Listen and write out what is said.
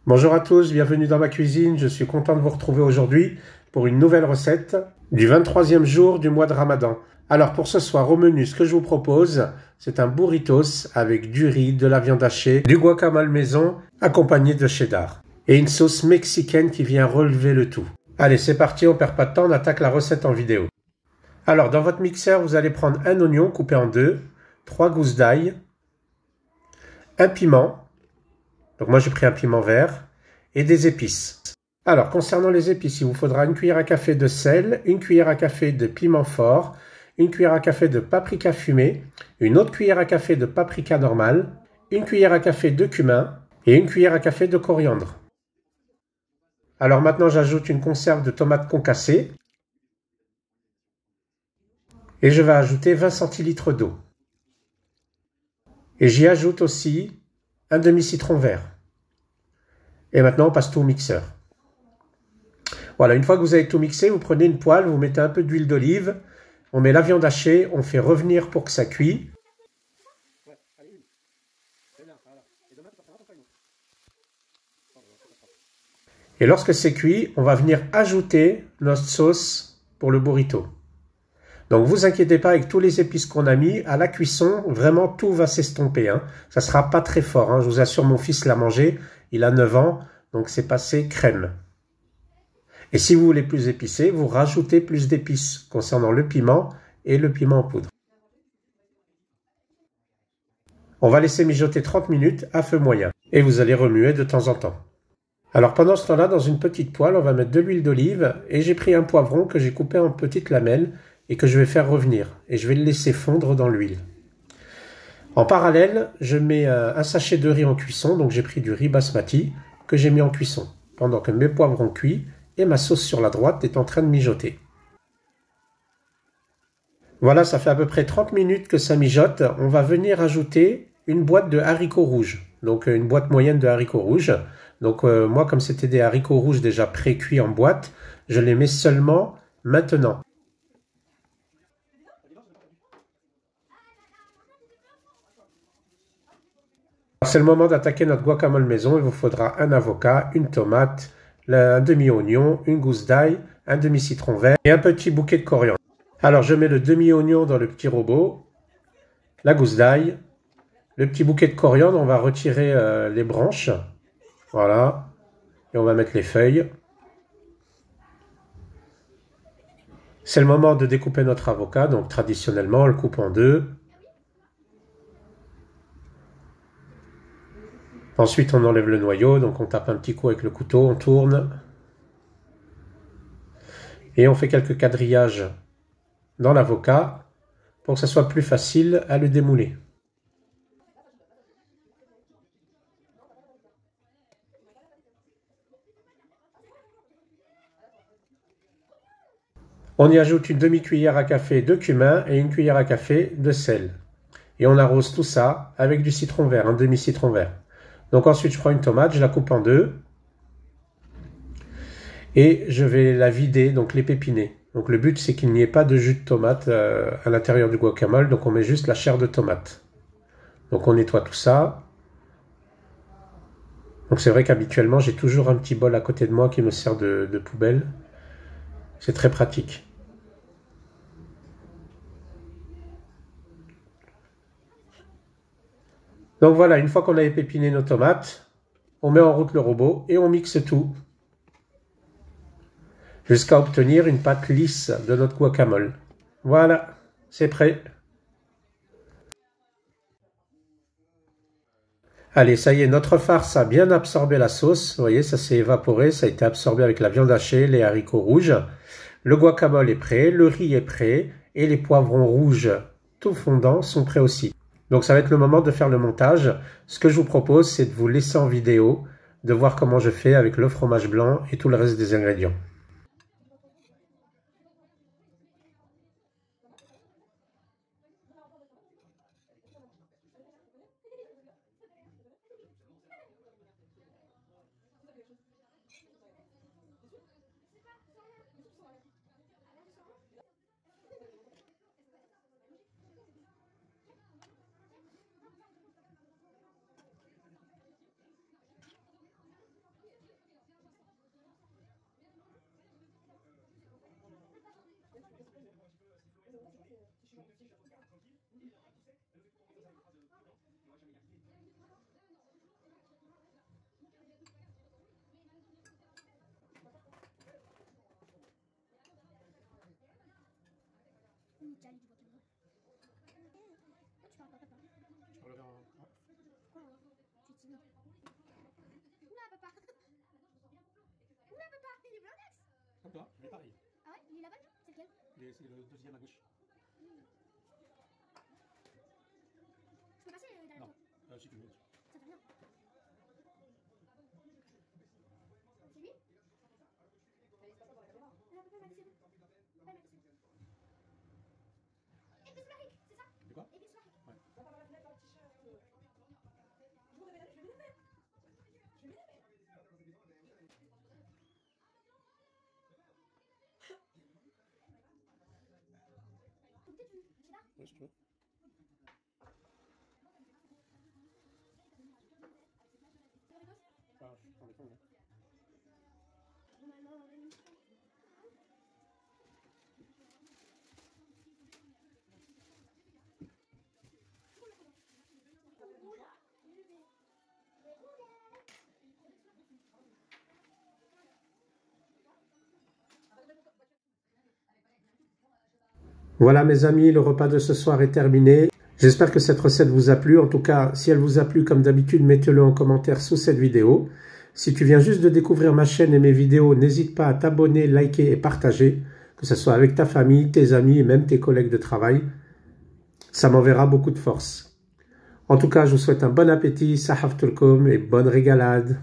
Bonjour à tous, bienvenue dans ma cuisine. Je suis content de vous retrouver aujourd'hui pour une nouvelle recette du 23e jour du mois de Ramadan. Alors pour ce soir au menu, ce que je vous propose, c'est un burritos avec du riz, de la viande hachée, du guacamole maison accompagné de cheddar et une sauce mexicaine qui vient relever le tout. Allez, c'est parti, on perd pas de temps, on attaque la recette en vidéo. Alors dans votre mixeur, vous allez prendre un oignon coupé en deux, 3 gousses d'ail, un piment. Donc moi j'ai pris un piment vert et des épices. Alors concernant les épices, il vous faudra une cuillère à café de sel, une cuillère à café de piment fort, une cuillère à café de paprika fumé, une autre cuillère à café de paprika normal, une cuillère à café de cumin et une cuillère à café de coriandre. Alors maintenant j'ajoute une conserve de tomates concassées et je vais ajouter 20 centilitres d'eau. Et j'y ajoute aussi un demi-citron vert. Et maintenant, on passe tout au mixeur. Voilà, une fois que vous avez tout mixé, vous prenez une poêle, vous mettez un peu d'huile d'olive, on met la viande hachée, on fait revenir pour que ça cuise. Et lorsque c'est cuit, on va venir ajouter notre sauce pour le burrito. Donc, vous inquiétez pas, avec tous les épices qu'on a mis, à la cuisson, vraiment tout va s'estomper. Ça ne sera pas très fort. Je vous assure, mon fils l'a mangé, il a 9 ans, donc c'est passé crème. Et si vous voulez plus épicé, vous rajoutez plus d'épices concernant le piment et le piment en poudre. On va laisser mijoter 30 minutes à feu moyen. Et vous allez remuer de temps en temps. Alors pendant ce temps-là, dans une petite poêle, on va mettre de l'huile d'olive et j'ai pris un poivron que j'ai coupé en petites lamelles et que je vais faire revenir. Et je vais le laisser fondre dans l'huile. En parallèle, je mets un sachet de riz en cuisson, donc j'ai pris du riz basmati que j'ai mis en cuisson. Pendant que mes poivrons cuits et ma sauce sur la droite est en train de mijoter. Voilà, ça fait à peu près 30 minutes que ça mijote. On va venir ajouter une boîte de haricots rouges, donc une boîte moyenne de haricots rouges. Donc moi, comme c'était des haricots rouges déjà pré-cuits en boîte, je les mets seulement maintenant. C'est le moment d'attaquer notre guacamole maison. Il vous faudra un avocat, une tomate, un demi-oignon, une gousse d'ail, un demi-citron vert et un petit bouquet de coriandre. Alors je mets le demi-oignon dans le petit robot, la gousse d'ail, le petit bouquet de coriandre, on va retirer les branches. Voilà. Et on va mettre les feuilles. C'est le moment de découper notre avocat. Donc traditionnellement, on le coupe en deux. Ensuite, on enlève le noyau. Donc on tape un petit coup avec le couteau, on tourne. Et on fait quelques quadrillages dans l'avocat pour que ça soit plus facile à le démouler. On y ajoute une demi-cuillère à café de cumin et une cuillère à café de sel. Et on arrose tout ça avec du citron vert, un demi-citron vert. Donc ensuite, je prends une tomate, je la coupe en deux. Et je vais la vider, donc l'épépiner. Donc le but, c'est qu'il n'y ait pas de jus de tomate à l'intérieur du guacamole. Donc on met juste la chair de tomate. Donc on nettoie tout ça. Donc c'est vrai qu'habituellement, j'ai toujours un petit bol à côté de moi qui me sert de poubelle. C'est très pratique. Donc voilà, une fois qu'on a épépiné nos tomates, on met en route le robot et on mixe tout jusqu'à obtenir une pâte lisse de notre guacamole. Voilà, c'est prêt. Allez, ça y est, notre farce a bien absorbé la sauce. Vous voyez, ça s'est évaporé, ça a été absorbé avec la viande hachée, les haricots rouges. Le guacamole est prêt, le riz est prêt et les poivrons rouges tout fondants sont prêts aussi. Donc ça va être le moment de faire le montage. Ce que je vous propose, c'est de vous laisser en vidéo, de voir comment je fais avec le fromage blanc et tout le reste des ingrédients. Jali du Burkina. Tu parles pas, papa. Je parlerai en... Quoi? Tu es timide. Oula, papa. Oula, papa, il est blindax. Comme toi, mais pareil. Ah ouais, il est là-bas, c'est lequel? C'est le deuxième à gauche. Je peux passer derrière Non, toi? si tu veux. Ça fait rien. C'est lui? Ah, papa m'a dit c'est bon. Papa m'a dit c'est bon. Ibis Mahik, c'est ça? De quoi? Ibis Mahik. Ouais. Ouais, si tu veux. Ah, je prends les fonds, Voilà mes amis, le repas de ce soir est terminé. J'espère que cette recette vous a plu. En tout cas, si elle vous a plu, comme d'habitude, mettez-le en commentaire sous cette vidéo. Si tu viens juste de découvrir ma chaîne et mes vidéos, n'hésite pas à t'abonner, liker et partager, que ce soit avec ta famille, tes amis et même tes collègues de travail. Ça m'enverra beaucoup de force. En tout cas, je vous souhaite un bon appétit, sahaf tulkoum et bonne régalade.